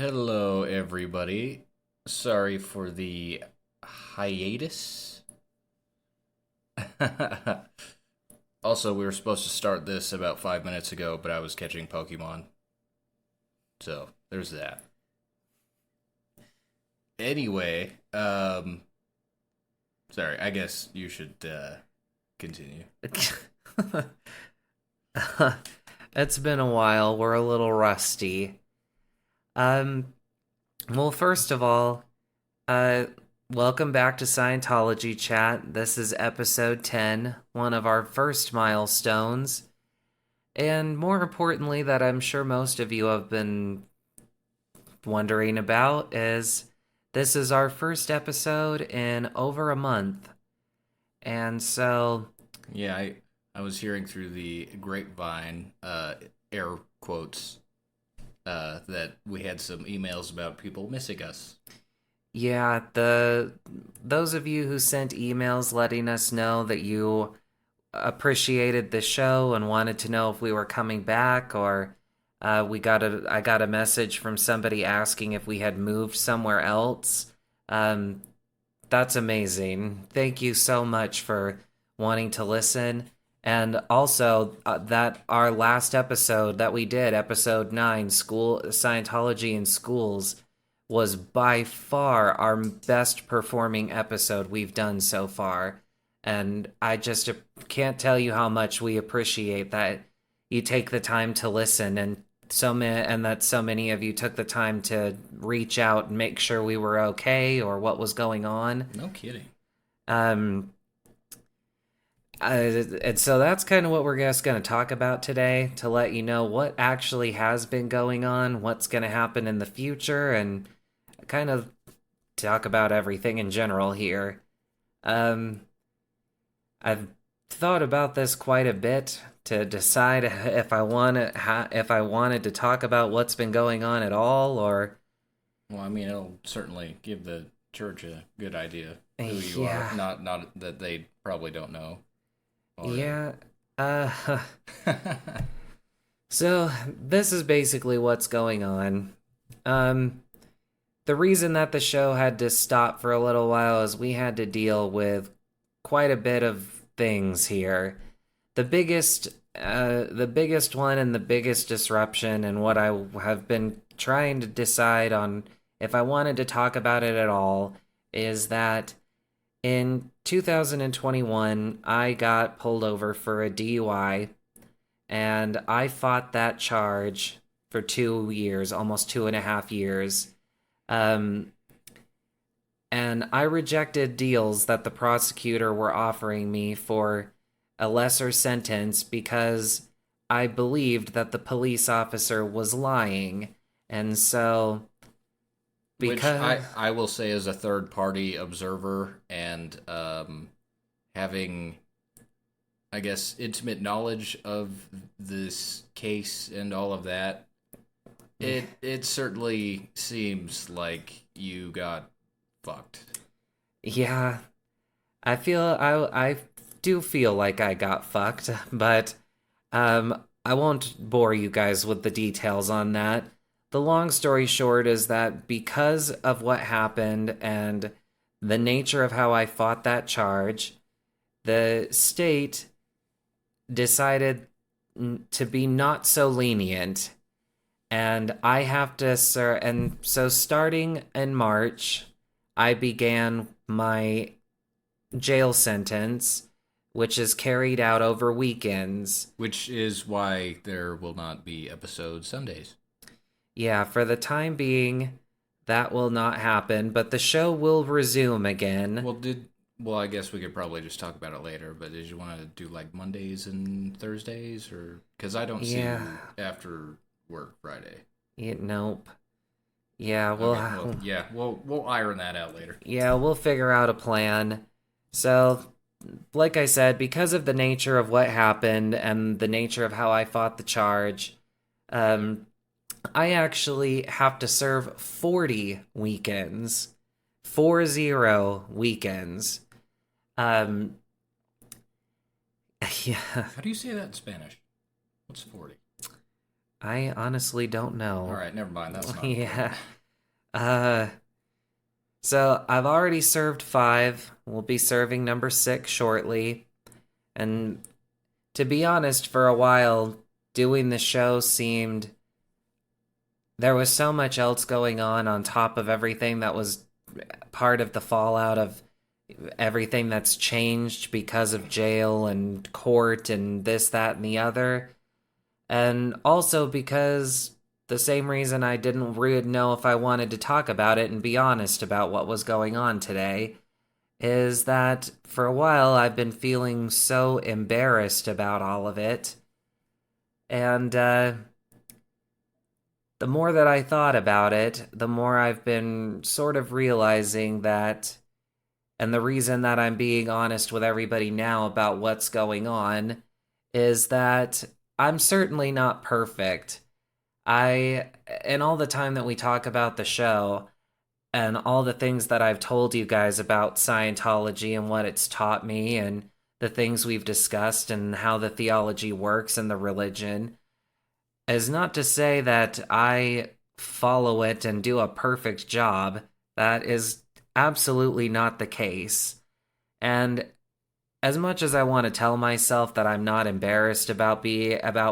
Hello, everybody. Sorry for the hiatus. Also, we were supposed to start this about 5 minutes ago, but I was catching Pokemon. So, there's that. Anyway, sorry, I guess you should continue. It's been a while. We're a little rusty. Um, well, first of all, uh, welcome back to Scientology Chat. This is episode 10, one of our first milestones. And more importantly, that I'm sure most of you have been wondering about, is this is our first episode in over a month. And so, Yeah, I was hearing through the grapevine, air quotes, that we had some emails about people missing us. yeah, the those of you who sent emails letting us know that you appreciated the show and wanted to know if we were coming back, or I got a message from somebody asking if we had moved somewhere else. Um, that's amazing. Thank you so much for wanting to listen. And also, that our last episode that we did, episode 9, School Scientology in Schools, was by far our best performing episode we've done so far. And I just can't tell you how much we appreciate that you take the time to listen, and that so many of you took the time to reach out and make sure we were okay or what was going on. No kidding. Um, and so that's kind of what we're just going to talk about today, to let you know what actually has been going on, what's going to happen in the future, and kind of talk about everything in general here. Um, I've thought about this quite a bit to decide if I wanted to talk about what's been going on at all, or Well, I mean, it'll certainly give the church a good idea who you are. yeah, Not that they probably don't know already. yeah. Uh, so this is basically what's going on. Um, the reason that the show had to stop for a little while is we had to deal with quite a bit of things here. The biggest one and the biggest disruption, and what I have been trying to decide on if I wanted to talk about it at all, is that in 2021 I got pulled over for a DUI, and I fought that charge for 2 years, almost 2.5 years. Um, and I rejected deals that the prosecutor were offering me for a lesser sentence because I believed that the police officer was lying. And so, Which because, I will say, as a third party observer and having, I guess, intimate knowledge of this case and all of that, it certainly seems like you got fucked. yeah, I do feel like I got fucked, but I won't bore you guys with the details on that. The long story short is that because of what happened and the nature of how I fought that charge, the state decided to be not so lenient, and I have to sir and so starting in March, I began my jail sentence, which is carried out over weekends. Which is why there will not be episode Sundays. Yeah, for the time being, that will not happen, but the show will resume again. Well, I guess we could probably just talk about it later. But did you want to do like Mondays and Thursdays, or because I don't see Yeah, you after work Friday? nope. Yeah, Okay, well, yeah, we'll iron that out later. we'll figure out a plan. So, like I said, because of the nature of what happened and the nature of how I fought the charge, um, I actually have to serve 40 weekends. 40 weekends. Um, yeah. How do you say that in Spanish? What's 40? I honestly don't All know. right, never mind. That's not important. Yeah. Uh, so I've already served 5. We'll be serving number 6 shortly. And to be honest, for a while, doing the show seemed there was so much else going on top of everything that was part of the fallout of everything that's changed because of jail and court and this, that, and the other. And also because the same reason I didn't really know if I wanted to talk about it and be honest about what was going on today is that for a while I've been feeling so embarrassed about all of it. And the more that I thought about it, the more I've been sort of realizing that, and the reason that I'm being honest with everybody now about what's going on is that I'm certainly not perfect. In all the time that we talk about the show and all the things that I've told you guys about Scientology and what it's taught me and the things we've discussed and how the theology works and the religion, is not to say that I follow it and do a perfect job. That is absolutely not the case. And as much as I want to tell myself that I'm not embarrassed about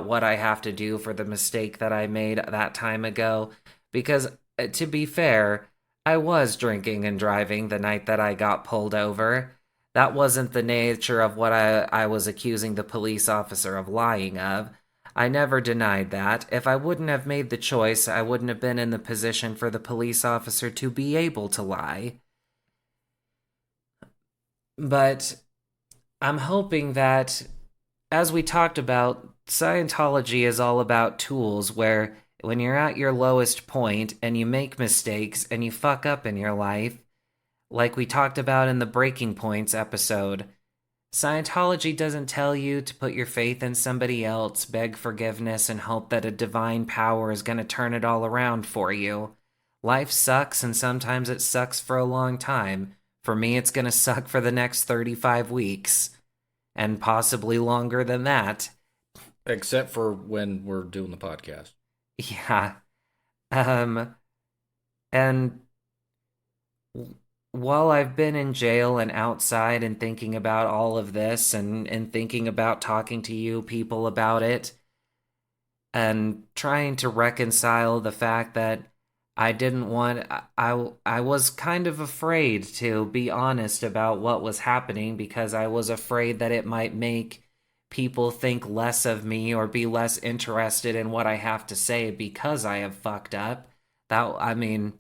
what I have to do for the mistake that I made that time ago, because to be fair, I was drinking and driving the night that I got pulled over. That wasn't the nature of what I was accusing the police officer of lying of. I never denied that. If I wouldn't have made the choice, I wouldn't have been in the position for the police officer to be able to lie. But I'm hoping that, as we talked about, Scientology is all about tools where when you're at your lowest point and you make mistakes and you fuck up in your life, like we talked about in the Breaking Points episode, Scientology doesn't tell you to put your faith in somebody else, beg forgiveness, and hope that a divine power is going to turn it all around for you. Life sucks, and sometimes it sucks for a long time. For me, it's going to suck for the next 35 weeks, and possibly longer than that. Except for when we're doing the podcast. Yeah. Um, and while I've been in jail and outside and thinking about all of this and thinking about talking to you people about it and trying to reconcile the fact that I didn't want I was kind of afraid to be honest about what was happening because I was afraid that it might make people think less of me or be less interested in what I have to say because I have fucked up. That I mean,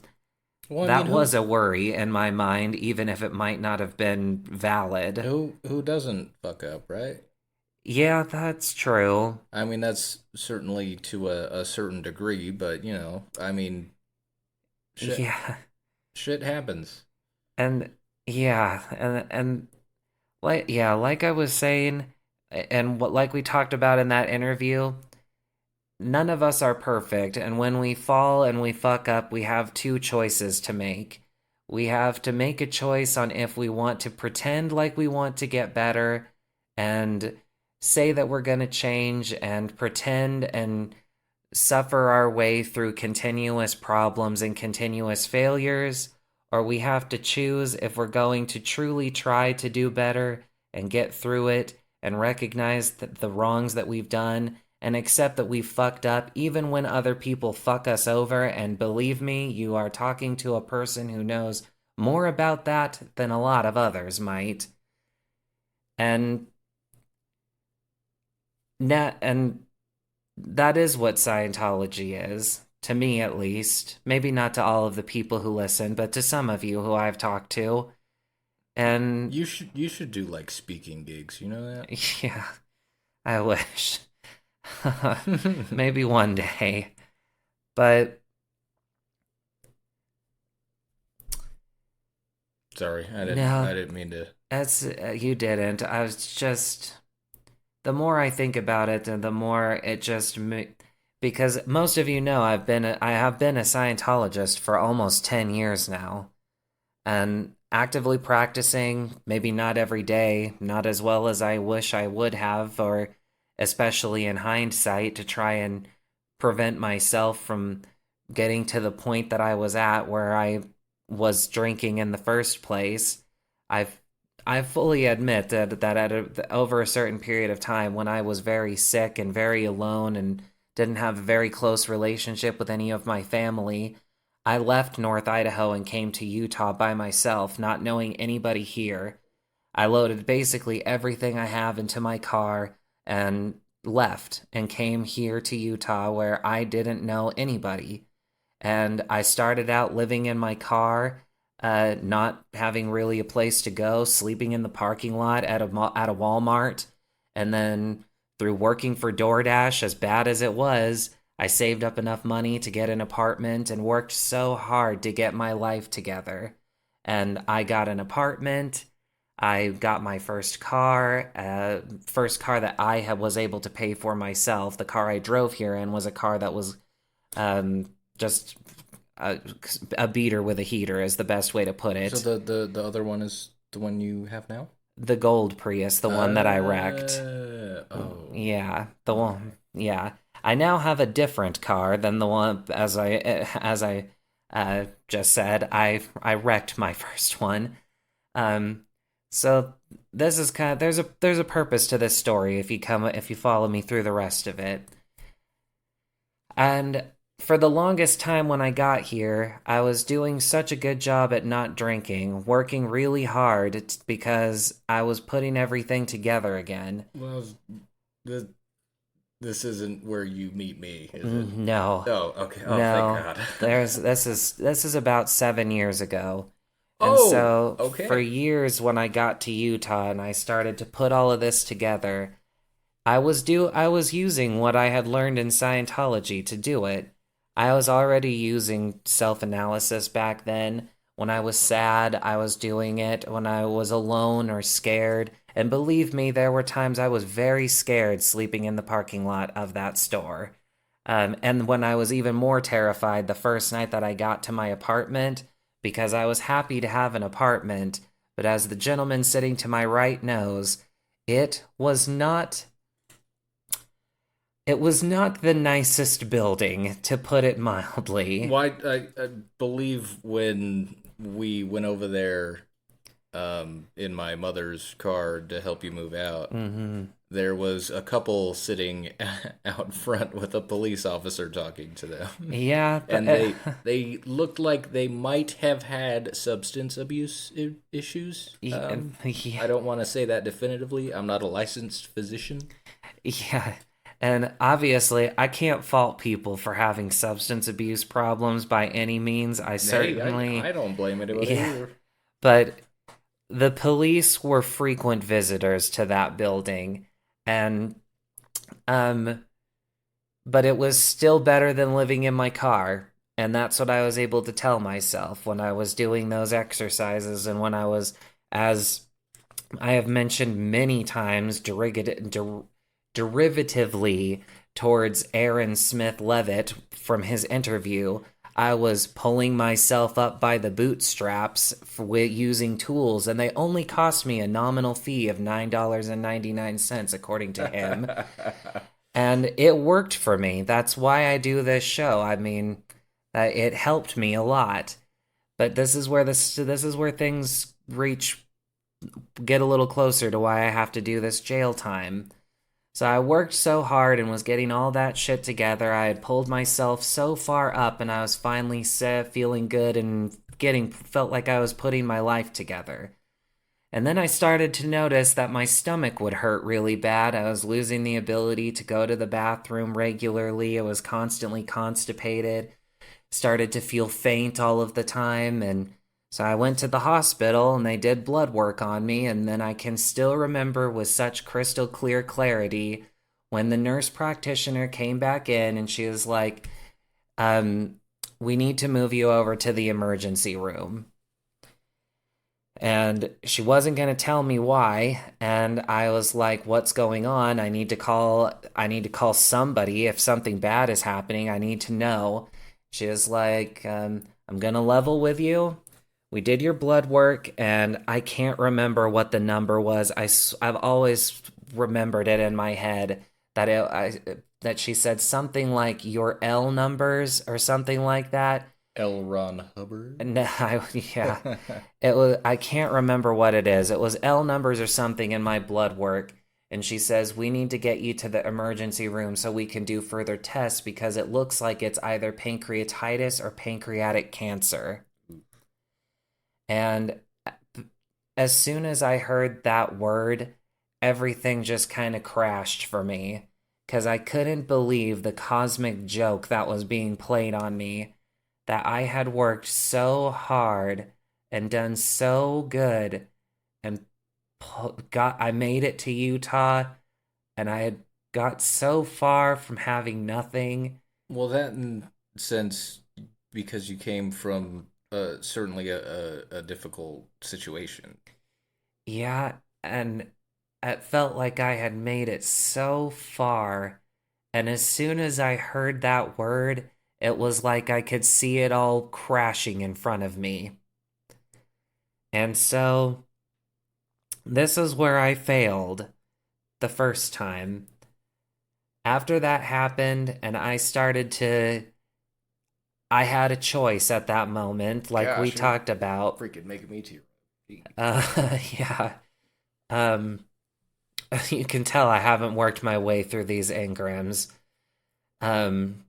Well, I mean, that was a worry in my mind, even if it might not have been valid. who doesn't fuck up, right? Yeah, that's true. I mean, that's certainly to a certain degree, but I mean, shit Yeah, shit happens. and yeah, and like I was saying, and what like we talked about in that interview, none of us are perfect, and when we fall and we fuck up, we have two choices to make. We have to make a choice on if we want to pretend like we want to get better and say that we're going to change and pretend and suffer our way through continuous problems and continuous failures, or we have to choose if we're going to truly try to do better and get through it and recognize the wrongs that we've done and accept that we've fucked up even when other people fuck us over. And believe me, you are talking to a person who knows more about that than a lot of others might. And and that is what Scientology is, to me at least. Maybe not to all of the people who listen, but to some of you who I've talked to. And You should do like speaking gigs, you know yeah, I wish. that? Maybe one day. But Sorry, I didn't no, I didn't mean to. that's you didn't. I was just the more I think about it, and the more it just because most of you know I have been a Scientologist for almost 10 years now. And actively practicing, maybe not every day, not as well as I wish I would have, or especially in hindsight, to try and prevent myself from getting to the point that I was at where I was drinking in the first place. I've I fully admit that over a certain period of time when I was very sick and very alone and didn't have a very close relationship with any of my family, I left North Idaho and came to Utah by myself, not knowing anybody here. I loaded basically everything I have into my car and left and came here to Utah where I didn't know anybody. And I started out living in my car, not having really a place to go, sleeping in the parking lot at a Walmart, and then through working for DoorDash, as bad as it was, I saved up enough money to get an apartment and worked so hard to get my life together. And I got an apartment. I got my first car that was able to pay for myself. The car I drove here in was a car that was just a beater with a heater is the best way to put it. So the other one is the one you have now? The gold Prius, the one that I wrecked. Oh. Yeah, the one. Yeah, I now have a different car than the one as I just said. I wrecked my first one. So this is kind of there's a purpose to this story if you follow me through the rest of it. And for the longest time when I got here, I was doing such a good job at not drinking, working really hard because I was putting everything together again. Well, this isn't where you meet me, is it? No. Oh, okay. Oh, No. thank God. This is about 7 years ago. And Oh, so okay. for years when I got to Utah and I started to put all of this together, I was using what I had learned in Scientology to do it. I was already using self-analysis back then. When I was sad, I was doing it. When I was alone or scared, and believe me, there were times I was very scared sleeping in the parking lot of that store. And when I was even more terrified the first night that I got to my apartment, because I was happy to have an apartment, but as the gentleman sitting to my right knows, it was not it was not the nicest building, to put it mildly. Why I believe when we went over there in my mother's car to help you move out, there was a couple sitting out front with a police officer talking to them. Yeah, And they looked like they might have had substance abuse issues. yeah, I don't want to say that definitively. I'm not a licensed physician. yeah. And obviously, I can't fault people for having substance abuse problems by any means. I certainly, Hey, I don't blame anybody yeah, either. but the police were frequent visitors to that building, and um, but it was still better than living in my car. And that's what I was able to tell myself when I was doing those exercises and when I was, as I have mentioned many times, derivatively towards Aaron Smith Levitt from his interview. I was pulling myself up by the bootstraps using tools, and they only cost me a nominal fee of $9.99, according to him. And it worked for me. That's why I do this show. I mean, it helped me a lot. But this is where things get a little closer to why I have to do this jail time. So I worked so hard and was getting all that shit together. I had pulled myself so far up, and I was finally feeling good and felt like I was putting my life together. And then I started to notice that my stomach would hurt really bad. I was losing the ability to go to the bathroom regularly. I was constantly constipated, started to feel faint all of the time, and so I went to the hospital and they did blood work on me, and then I can still remember with such crystal clear clarity when the nurse practitioner came back in and she was like, we need to move you over to the emergency room. And she wasn't going to tell me why, and I was like, what's going on? I need to call somebody if something bad is happening. I need to know. She was like, I'm going to level with you. We did your blood work, and I can't remember what the number was. I've always remembered it in my head that that she said something like your L numbers or something like that. L. Ron Hubbard. No, yeah, it was. I can't remember what it is. It was L numbers or something in my blood work. And she says, we need to get you to the emergency room so we can do further tests because it looks like it's either pancreatitis or pancreatic cancer. And as soon as I heard that word, everything just kind of crashed for me because I couldn't believe the cosmic joke that was being played on me, that I had worked so hard and done so good and I made it to Utah and I had got so far from having nothing. Well, that in sense, because you came from certainly a difficult situation. Yeah, and it felt like I had made it so far. And as soon as I heard that word, it was like I could see it all crashing in front of me. And so this is where I failed the first time. After that happened, and I had a choice at that moment, like we Gosh, you're talked about. freaking making me tear. Yeah. Um, you can tell I haven't worked my way through these engrams. Um,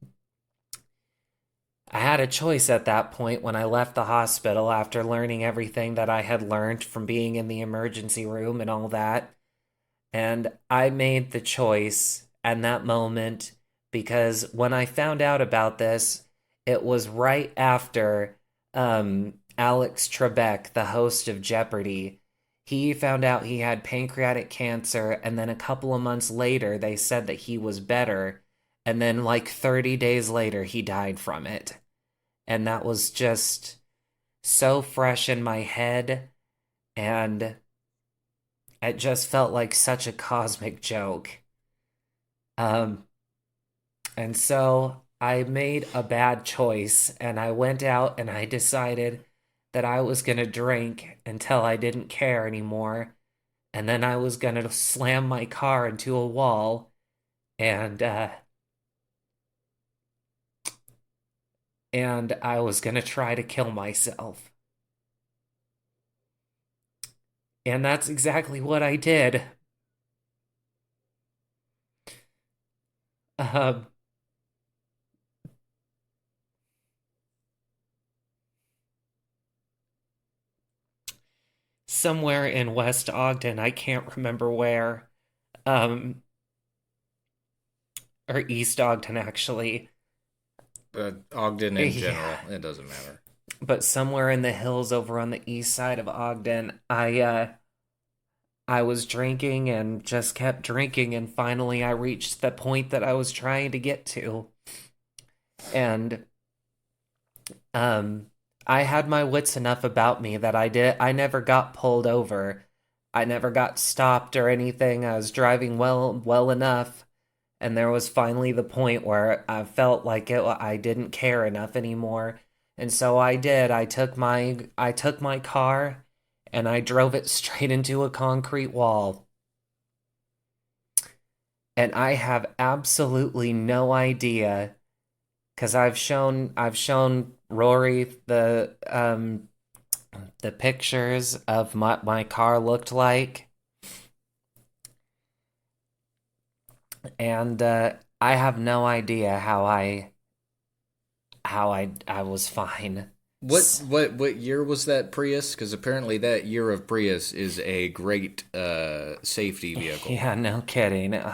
I had a choice at that point when I left the hospital after learning everything that I had learned from being in the emergency room and all that. And I made the choice in that moment because when I found out about this, it was right after Alex Trebek, the host of Jeopardy. He found out he had pancreatic cancer, and then a couple of months later, they said that he was better. And then, like 30 days later, he died from it. And that was just so fresh in my head. And it just felt like such a cosmic joke. Um, and so I made a bad choice and I went out and I decided that I was going to drink until I didn't care anymore. And then I was going to slam my car into a wall and, uh, and I was going to try to kill myself. And that's exactly what I did. Um, Somewhere in West Ogden, I can't remember where. Um, or East Ogden, actually. Ogden in Yeah, general, it doesn't matter. but somewhere in the hills over on the east side of Ogden, I was drinking and just kept drinking, and finally I reached the point that I was trying to get to. And um I had my wits enough about me that I never got pulled over. I never got stopped or anything. I was driving well enough. And there was finally the point where I felt like I didn't care enough anymore. And so I did. I took my car and I drove it straight into a concrete wall. And I have absolutely no idea because I've shown Rory the pictures of my car looked like, and I have no idea how I was fine. What year was that Prius? Because apparently that year of Prius is a great safety vehicle. Yeah, no kidding. It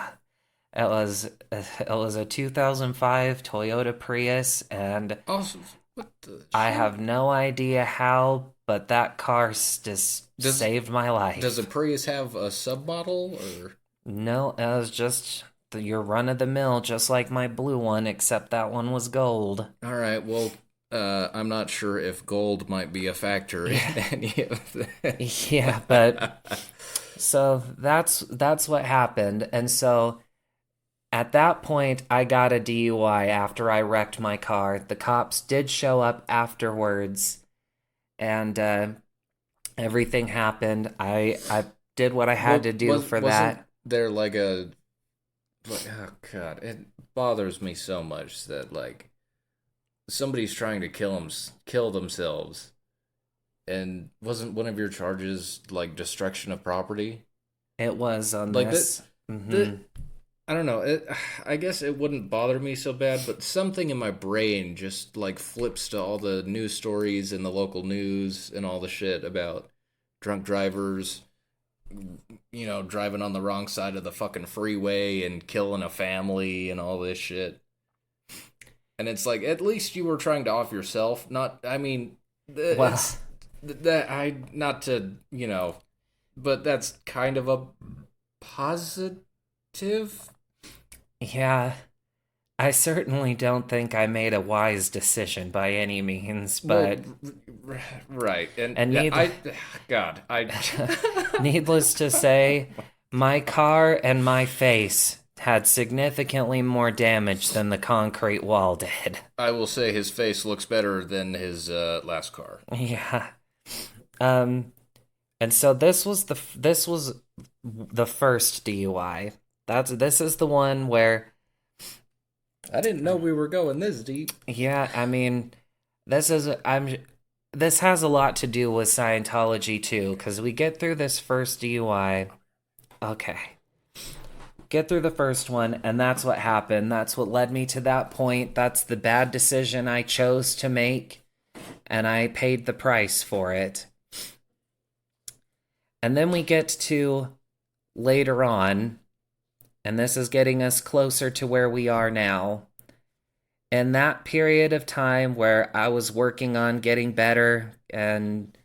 was a 2005 Toyota Prius, and Also, what the I shit? have no idea how, but that car just Does saved my does a life. Prius have a submodel or? No, it was just your run of the mill, just like my blue one, except that one was gold. All right, well, I'm not sure if gold might be a factor in Yeah, any of yeah, but that. so that's what happened, and so at that point, I got a DUI after I wrecked my car. The cops did show up afterwards, and everything happened. I did what I had Well, to do for wasn't that. there like a oh God, bothers me so much that like somebody's trying to kill themselves, and wasn't one of your charges like destruction of property? It was on Like that. this. Mm-hmm. The I don't know. I guess it wouldn't bother me so bad, but something in my brain just like flips to all the news stories and the local news and all the shit about drunk drivers, driving on the wrong side of the fucking freeway and killing a family and all this shit. And it's like, at least you were trying to off yourself. Not, I mean, Well, it's that I not to, but that's kind of a positive. yeah, I certainly don't think I made a wise decision by any means, Well, but right, and and need, God, I, needless to say, my car and my face had significantly more damage than the concrete wall did. I will say his face looks better than his last car. Yeah. Um, and so this was the first DUI. This is the one where, I didn't know we were going this deep. yeah, I mean, this is I'm this has a lot to do with Scientology too, because we get through this first DUI. Okay. Get through the first one, and that's what happened. That's what led me to that point. That's the bad decision I chose to make, and I paid the price for it. And then we get to later on, and this is getting us closer to where we are now. In that period of time where I was working on getting better and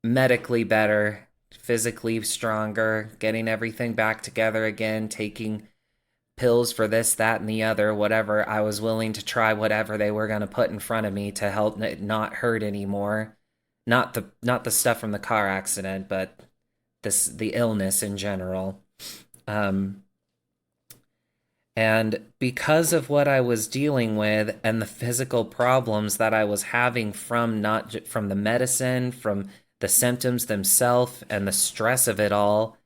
medically better, physically stronger, getting everything back together again, taking pills for this, that, and the other, whatever. I was willing to try whatever they were going to put in front of me to help it not hurt anymore. Not the stuff from the car accident, but the illness in general. And because of what I was dealing with and the physical problems that I was having from not from the medicine, from the symptoms themselves, and the stress of it all,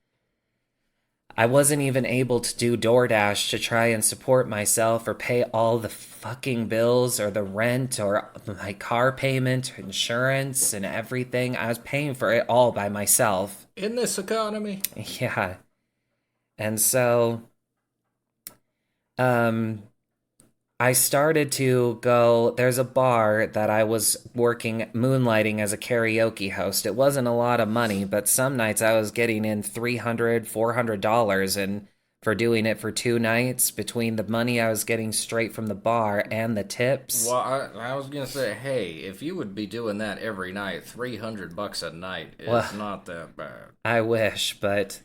I wasn't even able to do DoorDash to try and support myself or pay all the fucking bills or the rent or my car payment, insurance, and everything. I was paying for it all by myself. In this economy. Yeah. And so I started to go. There's a bar that I was moonlighting as a karaoke host. It wasn't a lot of money, but some nights I was getting in $300, $400, and for doing it for 2 nights, between the money I was getting straight from the bar and the tips. Well, I was gonna say, hey, if you would be doing that every night, $300 a night is not that bad. I wish, but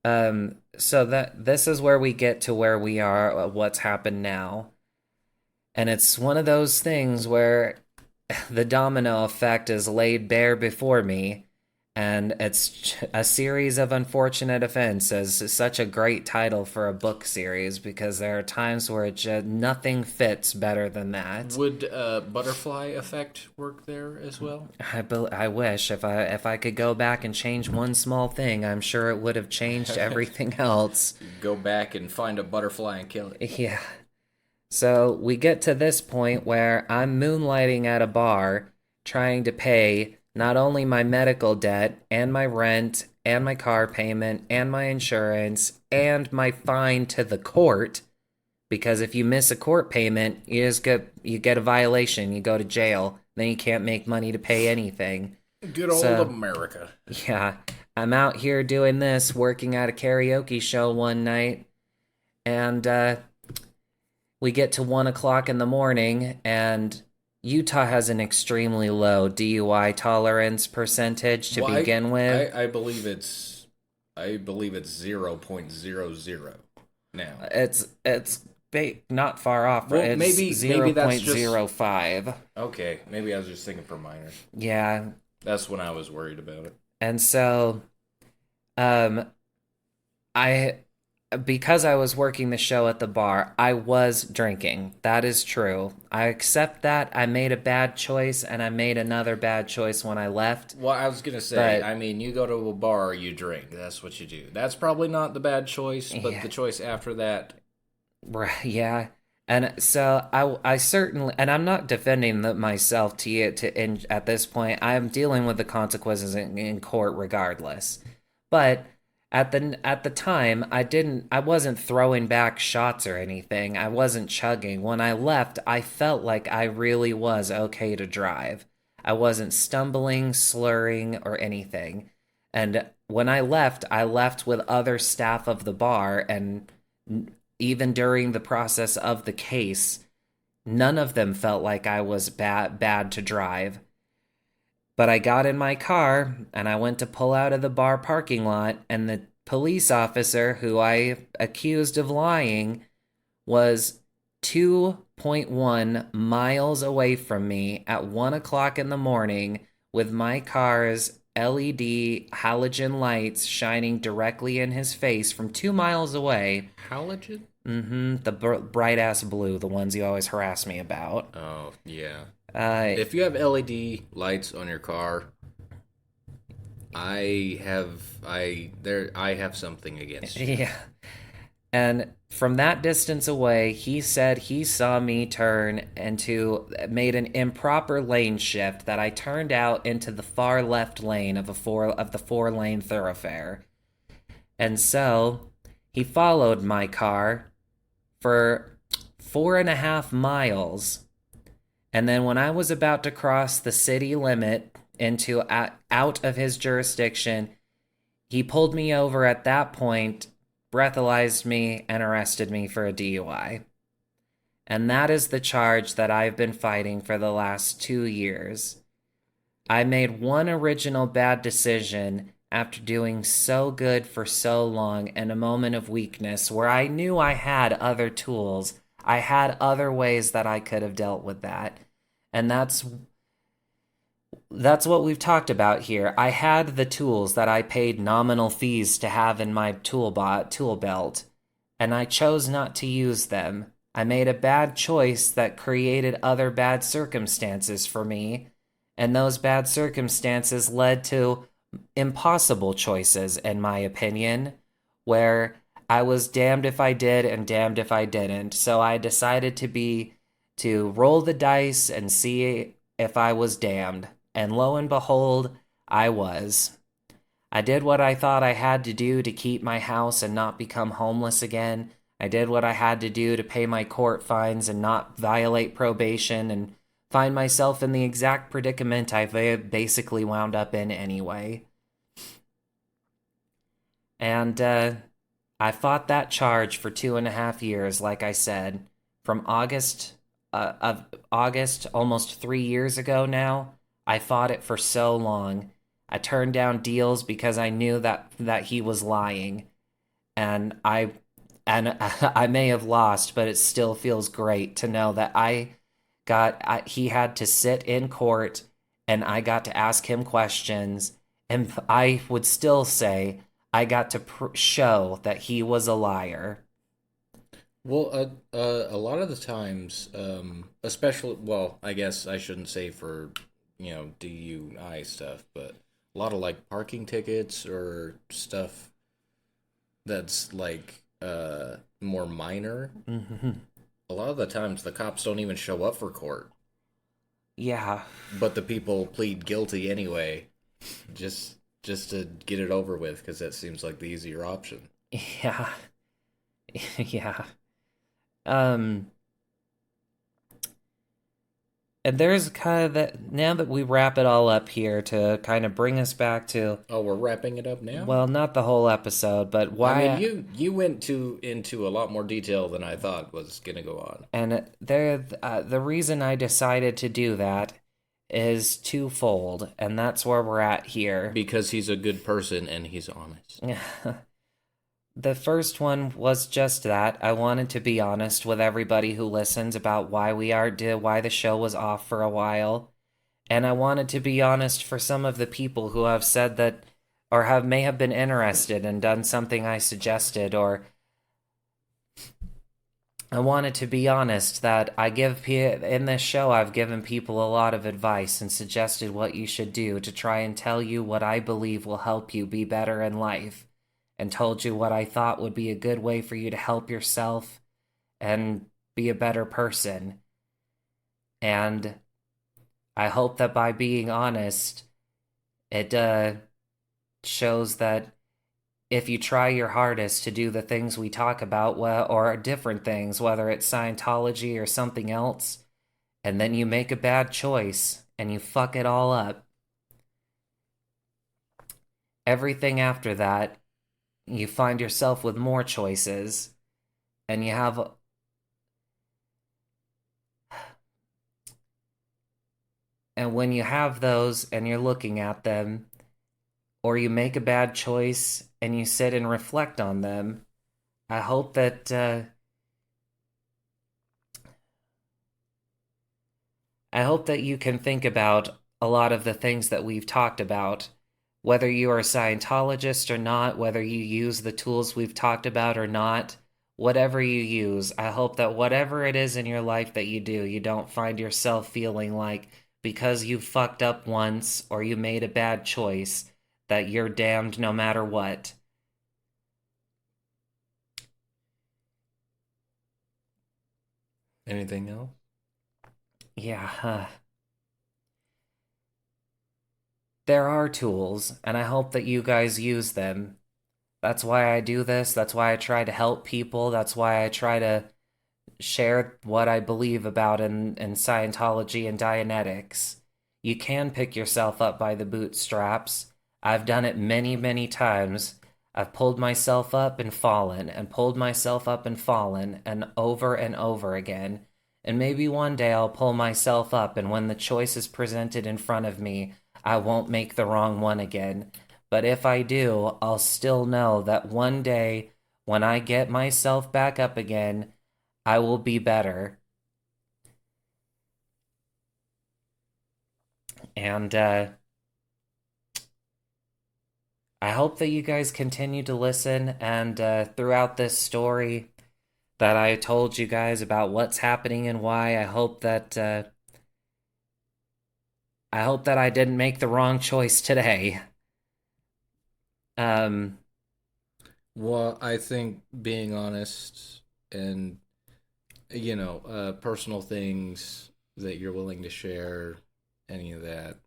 so that this is where we get to where we are, what's happened now. And it's one of those things where the domino effect is laid bare before me, and it's a series of unfortunate events is such a great title for a book series, because there are times where nothing fits better than that. Would butterfly effect work there as well? I wish if I could go back and change one small thing, I'm sure it would have changed everything else. Go back and find a butterfly and kill it. Yeah. So we get to this point where I'm moonlighting at a bar, trying to pay not only my medical debt and my rent and my car payment and my insurance and my fine to the court, because if you miss a court payment, you get a violation, you go to jail, then you can't make money to pay anything. Good old America. Yeah, I'm out here doing this, working at a karaoke show one night, and we get to 1 o'clock in the morning, and Utah has an extremely low DUI tolerance percentage to begin with. I believe it's 0.00 now. It's not far off. Well, it's maybe 0.05. Okay, maybe I was just thinking for minors. Yeah. That's when I was worried about it. And so, because I was working the show at the bar, I was drinking. That is true. I accept that. I made a bad choice, and I made another bad choice when I left. Well, I was going to say, I mean, you go to a bar, you drink. That's what you do. That's probably not the bad choice, but the choice after that Right, yeah. And so I certainly, and I'm not defending myself to you at this point. I'm dealing with the consequences in court regardless. But at the time, I wasn't throwing back shots or anything. I wasn't chugging. When I left, I felt like I really was okay to drive. I wasn't stumbling, slurring, or anything. And when I left with other staff of the bar, and even during the process of the case, none of them felt like I was bad to drive. But I got in my car and I went to pull out of the bar parking lot, and the police officer who I accused of lying was 2.1 miles away from me at 1 o'clock in the morning with my car's LED halogen lights shining directly in his face from 2 miles away. Halogen? The bright ass blue, the ones you always harass me about. Oh, yeah. Uh, If you have LED lights on your car, I have something against you. yeah. And from that distance away, he said he saw me made an improper lane shift that I turned out into the far left lane of the 4 lane thoroughfare. And so he followed my car for 4.5 miles. And then when I was about to cross the city limit into out of his jurisdiction, he pulled me over at that point, breathalyzed me, and arrested me for a DUI. And that is the charge that I've been fighting for the last 2 years. I made one original bad decision after doing so good for so long in a moment of weakness where I knew I had other tools. I had other ways that I could have dealt with that. And that's what we've talked about here. I had the tools that I paid nominal fees to have in my tool belt, and I chose not to use them. I made a bad choice that created other bad circumstances for me, and those bad circumstances led to impossible choices, in my opinion, where I was damned if I did and damned if I didn't. So I decided to roll the dice and see if I was damned. And lo and behold, I was. I did what I thought I had to do to keep my house and not become homeless again. I did what I had to do to pay my court fines and not violate probation and find myself in the exact predicament I basically wound up in anyway. And I fought that charge for 2.5 years, like I said, from August, almost 3 years ago now. I fought it for so long. I turned down deals because I knew that he was lying, and I may have lost, but it still feels great to know that he had to sit in court, and I got to ask him questions, and I would still say I got to show that he was a liar. Well, a lot of the times, especially, well, I guess I shouldn't say for, DUI stuff, but a lot of like parking tickets or stuff that's like more minor. Mm-hmm. A lot of the times the cops don't even show up for court, Yeah. but the people plead guilty anyway, just to get it over with because that seems like the easier option. Yeah. Yeah. Um, and there's kind of that, now that we wrap it all up here to kind of bring us back to, Oh, we're wrapping it up now? well, not the whole episode, but I mean, why. you went into a lot more detail than I thought was gonna go on. And the reason I decided to do that is twofold, and that's where we're at here. Because he's a good person and he's honest. The first one was just that. I wanted to be honest with everybody who listens about why the show was off for a while. And I wanted to be honest for some of the people who have said that or may have been interested and done something I suggested, or I wanted to be honest that in this show I've given people a lot of advice and suggested what you should do to try and tell you what I believe will help you be better in life, and told you what I thought would be a good way for you to help yourself and be a better person. And I hope that by being honest, it shows that if you try your hardest to do the things we talk about, or different things, whether it's Scientology or something else, and then you make a bad choice and you fuck it all up, everything after that, you find yourself with more choices, and you have. And when you have those and you're looking at them, or you make a bad choice and you sit and reflect on them, I hope that you can think about a lot of the things that we've talked about, whether you are a Scientologist or not, whether you use the tools we've talked about or not, whatever you use. I hope that whatever it is in your life that you do, you don't find yourself feeling like because you fucked up once or you made a bad choice that you're damned no matter what. Anything else? Yeah, there are tools, and I hope that you guys use them. That's why I do this. That's why I try to help people. That's why I try to share what I believe about in Scientology and Dianetics. You can pick yourself up by the bootstraps. I've done it many, many times. I've pulled myself up and pulled myself up and over again. And maybe one day I'll pull myself up, and when the choice is presented in front of me, I won't make the wrong one again. But if I do, I'll still know that one day, when I get myself back up again, I will be better. And I hope that you guys continue to listen. And throughout this story that I told you guys about what's happening and why, I hope that I didn't make the wrong choice today. Um, Well, I think being honest and, personal things that you're willing to share, any of that,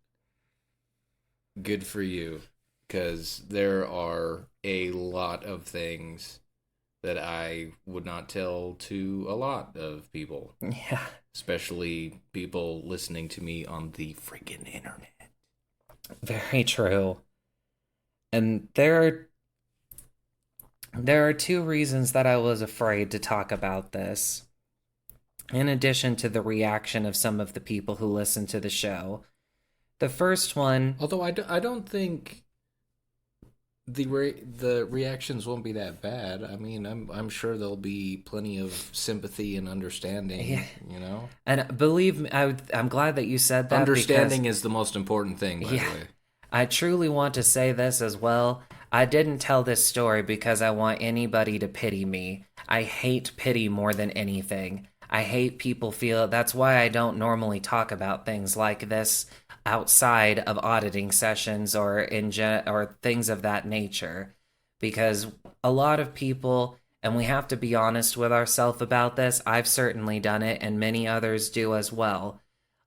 good for you. Because there are a lot of things that I would not tell to a lot of people, yeah, especially people listening to me on the freaking internet. very true. And there are two reasons that I was afraid to talk about this. In addition to the reaction of some of the people who listen to the show. The first one, Although I don't think the reactions won't be that bad. I mean, I'm sure there'll be plenty of sympathy and yeah, understanding. You know, and believe me, I'm glad that you said that because, understanding is the most important thing, by the yeah, way. I truly want to say this as well. I didn't tell this story because I want anybody to pity me. I hate pity more than anything. I hate people feel. That's why I don't normally talk about things like this outside of auditing sessions or or things of that nature, because a lot of people, and we have to be honest with ourselves about this. I've certainly done it, and many others do as well.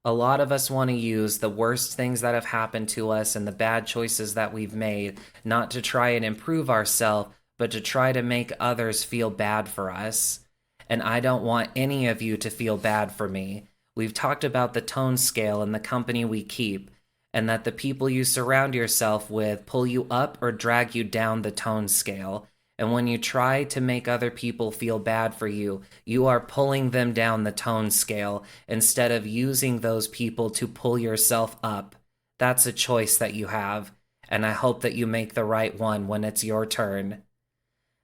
A lot of us want to use the worst things that have happened to us and the bad choices that we've made not to try and improve ourselves, but to try to make others feel bad for us. And I don't want any of you to feel bad for me. We've talked about the tone scale and the company we keep, and that the people you surround yourself with pull you up or drag you down the tone scale. And when you try to make other people feel bad for you, you are pulling them down the tone scale instead of using those people to pull yourself up. That's a choice that you have, and I hope that you make the right one when it's your turn.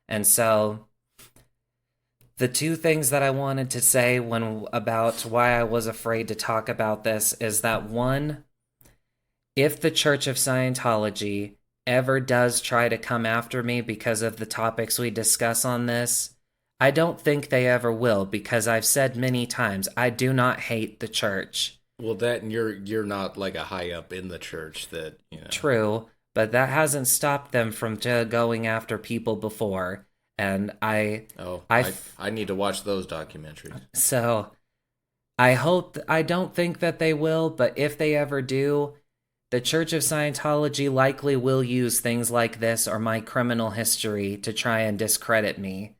And so, the two things that I wanted to say when about why I was afraid to talk about this is that one, if the Church of Scientology ever does try to come after me because of the topics we discuss on this, I don't think they ever will, because I've said many times I do not hate the church. Well, that and you're not like a high up in the church that. True, but that hasn't stopped them from going after people before. And Oh, I, I need to watch those documentaries. so I don't think that they will, but if they ever do, the Church of Scientology likely will use things like this or my criminal history to try and discredit me.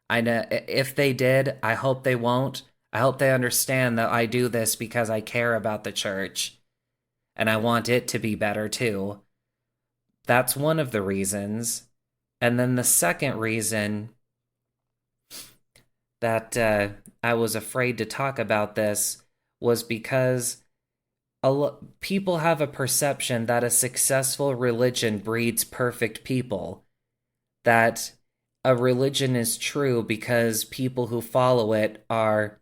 I know if they did, I hope they won't. I hope they understand that I do this because I care about the church and I want it to be better too. That's one of the reasons. And then the second reason that I was afraid to talk about this was because people have a perception that a successful religion breeds perfect people, that a religion is true because people who follow it are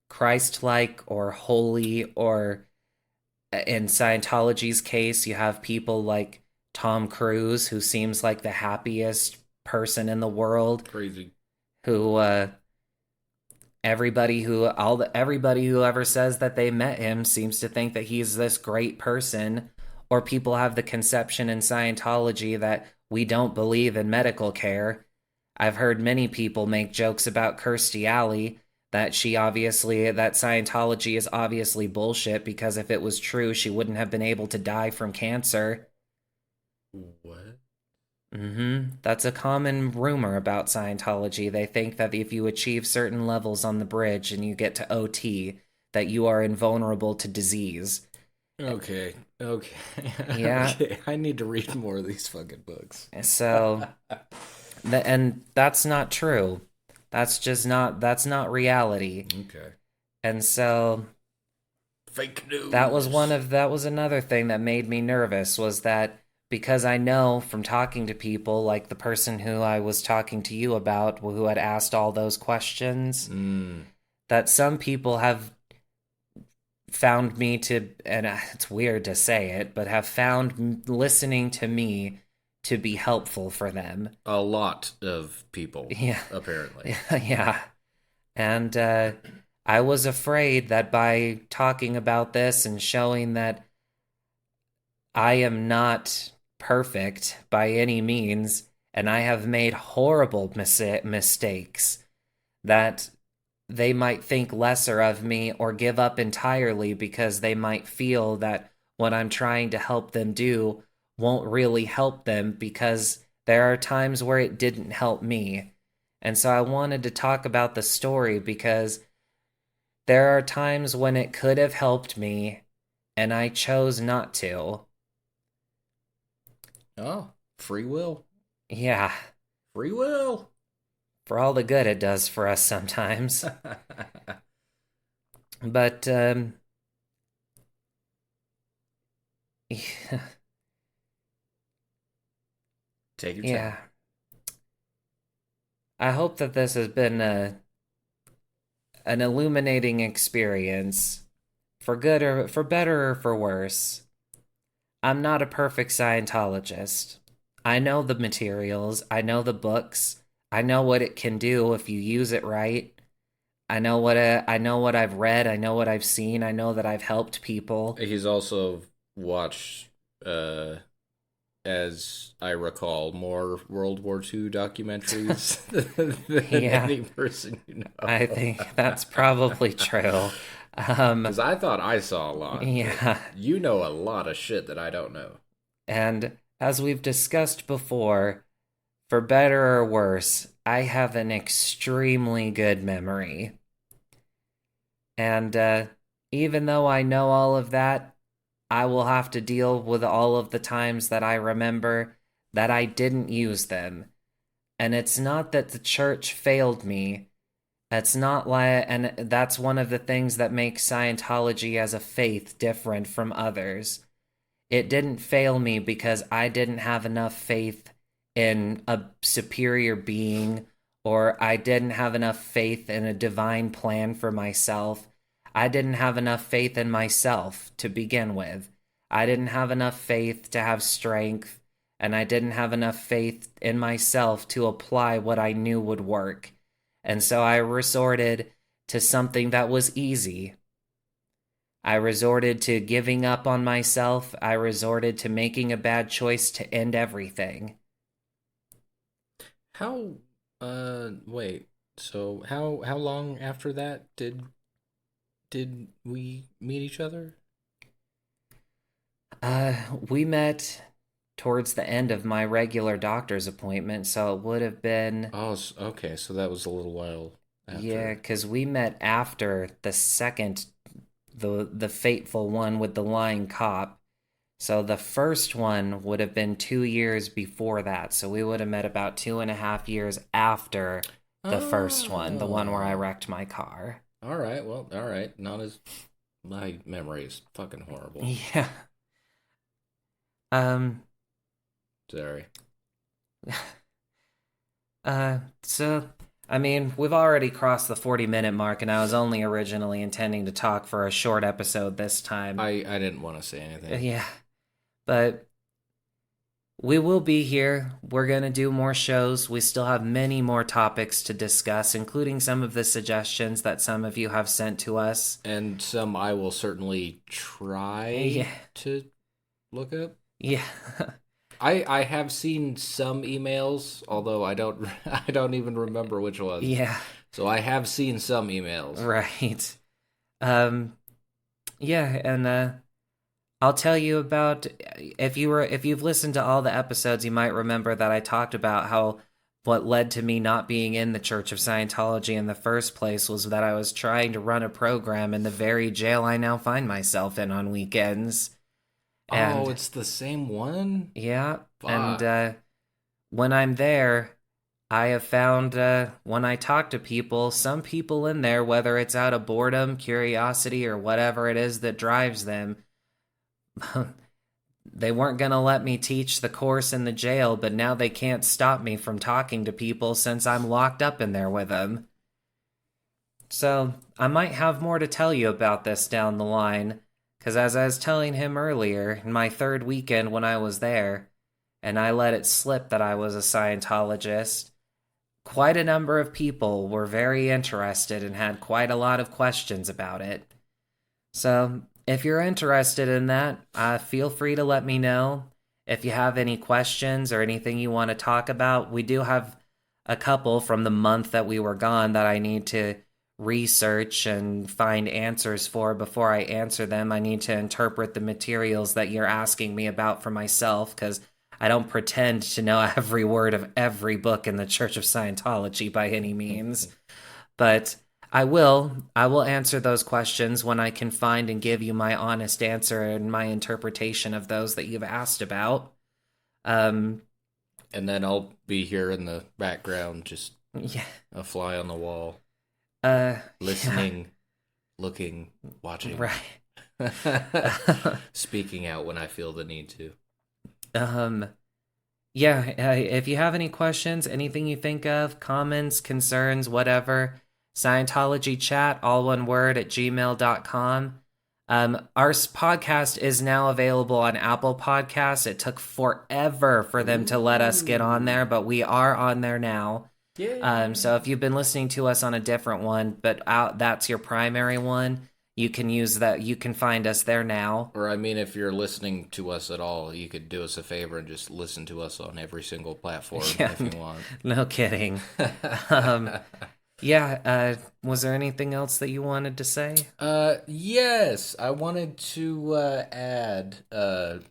Christ like or holy, or in Scientology's case, you have people like Tom Cruise, who seems like the happiest person in the world, Crazy. who everybody who ever says that they met him seems to think that he's this great person. Or people have the conception in Scientology that we don't believe in medical care. I've heard many people make jokes about Kirstie Alley, that Scientology is obviously bullshit because if it was true, she wouldn't have been able to die from cancer. What? That's a common rumor about Scientology. They think that if you achieve certain levels on the bridge and you get to OT, that you are invulnerable to disease. Okay. Okay. Yeah. Okay. I need to read more of these fucking books. So, and that's not true. That's not reality. Okay. And so Fake news. that was another thing that made me nervous, was that because I know from talking to people like the person who I was talking to you about, who had asked all those questions, Mm. that some people have found me to, and it's weird to say it, but have found listening to me to be helpful for them. A lot of people, Yeah. apparently. Yeah. And I was afraid that by talking about this and showing that I am not perfect by any means, and I have made horrible mistakes, that they might think lesser of me or give up entirely because they might feel that what I'm trying to help them do won't really help them, because there are times where it didn't help me. And so I wanted to talk about the story because there are times when it could have helped me and I chose not to. Oh, free will. Yeah, Free will. for all the good it does for us sometimes. But Take your time. yeah, I hope that this has been an illuminating experience, for good or for better or for worse. I'm not a perfect Scientologist. I know the materials, I know the books, I know what it can do if you use it right. I know what I've read, I know what I've seen, I know that I've helped people. He's also watched, as I recall, more World War II documentaries than Yeah, any person you I know. think that's probably true. Because I thought I saw a lot, but Yeah, you know a lot of shit that I don't know. and as we've discussed before, for better or worse, I have an extremely good memory. And even though I know all of that, I will have to deal with all of the times that I remember that I didn't use them. And it's not that the church failed me. That's not like, and that's one of the things that makes Scientology as a faith different from others. It didn't fail me because I didn't have enough faith in a superior being, or I didn't have enough faith in a divine plan for myself. I didn't have enough faith in myself to begin with. I didn't have enough faith to have strength, and I didn't have enough faith in myself to apply what I knew would work. And so I resorted to something that was easy. I resorted to giving up on myself. I resorted to making a bad choice to end everything. How? Wait. So how long after that did we meet each other? Uh, we met towards the end of my regular doctor's appointment, so it would have been, Oh, okay. So that was a little while yeah, after. because we met after the second, the fateful one with the lying cop. So the first one would have been 2 years before that. So we would have met about 2.5 years after the first one, the one where I Oh. wrecked my car. All right. Well, all right. Not as my memory is fucking horrible. Yeah. Um. Sorry. So I mean, we've already crossed the 40-minute mark, and I was only originally intending to talk for a short episode this time. I didn't want to say anything. Yeah, but we will be here. We're going to do more shows. We still have many more topics to discuss, including some of the suggestions that some of you have sent to us. And some I will certainly Yeah. try to look up. Yeah. I have seen some emails, although I don't I don't even remember which ones. Yeah. So I have seen some emails. Right. Um yeah, and I'll tell you about, if you've listened to all the episodes, you might remember that I talked about how what led to me not being in the Church of Scientology in the first place was that I was trying to run a program in the very jail I now find myself in on weekends. Oh, And it's the same one? yeah, and Fuck. when I'm there, I have found, when I talk to people, some people in there, whether it's out of boredom, curiosity, or whatever it is that drives them, they weren't going to let me teach the course in the jail, but now they can't stop me from talking to people since I'm locked up in there with them. So I might have more to tell you about this down the line, because as I was telling him earlier, in my third weekend when I was there, and I let it slip that I was a Scientologist, quite a number of people were very interested and had quite a lot of questions about it. So, if you're interested in that, feel free to let me know. If you have any questions or anything you want to talk about, we do have a couple from the month that we were gone that I need to research and find answers for before I answer them. I need to interpret the materials that you're asking me about for myself because I don't pretend to know every word of every book in the Church of Scientology by any means. But I will answer those questions when I can find and give you my honest answer and my interpretation of those that you've asked about. Um And then I'll be here in the background, just yeah. a fly on the wall, Yeah, listening, looking, watching, right. speaking out when I feel the need to. um yeah, if you have any questions, anything you think of, comments, concerns, whatever, Scientology chat, all one word, at gmail.com. Our podcast is now available on Apple Podcasts. It took forever for them to let us get on there, Ooh. but we are on there now. So Yay. if you've been listening to us on a different one, but that's your primary one, you can use that. You can find us there now. Or, I mean, if you're listening to us at all, you could do us a favor and just listen to us on every single platform Yeah, if you want. no kidding. Um, yeah. Was there anything else that you wanted to say? Yes, I wanted to add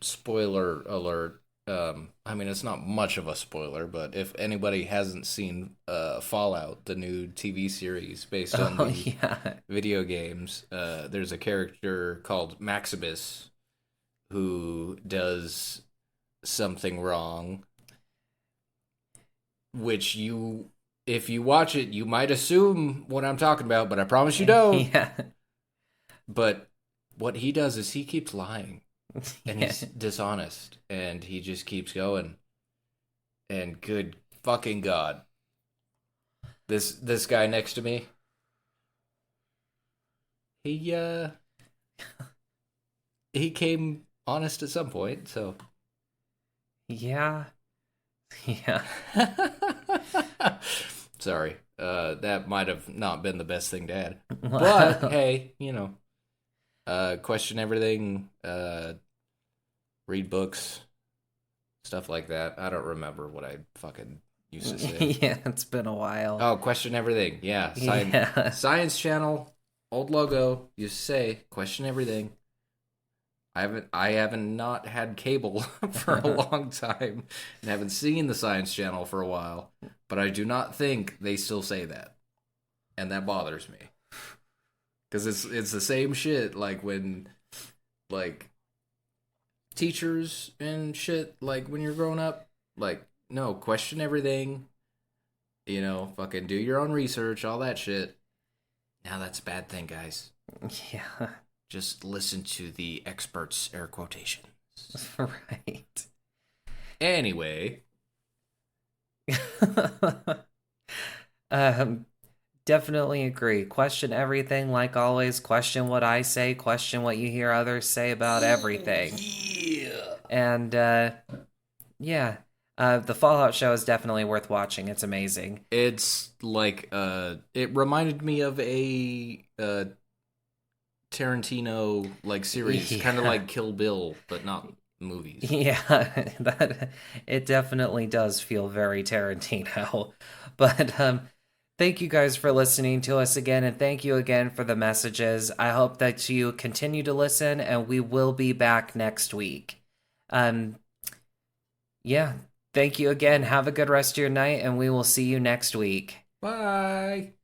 spoiler alert. I mean, it's not much of a spoiler, but if anybody hasn't seen Fallout, the new TV series based on Oh the yeah. video games, there's a character called Maximus who does something wrong, which you, if you watch it, you might assume what I'm talking about, but I promise you don't. Yeah. But what he does is he keeps lying and Yeah. he's dishonest and he just keeps going. And good fucking god, this guy next to me, he he came honest at some point, so Yeah. Yeah. sorry. That might have not been the best thing to add. But Well, hey, question everything, read books, stuff like that. I don't remember what I fucking used to say. Yeah, it's been a while. Oh, question everything. Yeah, Yeah. Science Channel, old logo used to say question everything. I haven't not had cable for a long time and haven't seen the Science Channel for a while, but I do not think they still say that, and that bothers me because it's the same shit. Like when like teachers and shit, like when you're growing up, like no, question everything. Fucking do your own research, all that shit. Now that's a bad thing, guys. Yeah. Just listen to the experts, air quotations. Right. Anyway, um, definitely agree. Question everything, like always. Question what I say. Question what you hear others say about ooh, everything. yeah. And yeah, the Fallout show is definitely worth watching. It's amazing. It's like it reminded me of a Tarantino like series, kind of Yeah, like Kill Bill, but not movies. yeah, that it definitely does feel very Tarantino. But thank you guys for listening to us again, and thank you again for the messages. I hope that you continue to listen, and we will be back next week. Um, yeah, thank you again. Have a good rest of your night, and we will see you next week. Bye.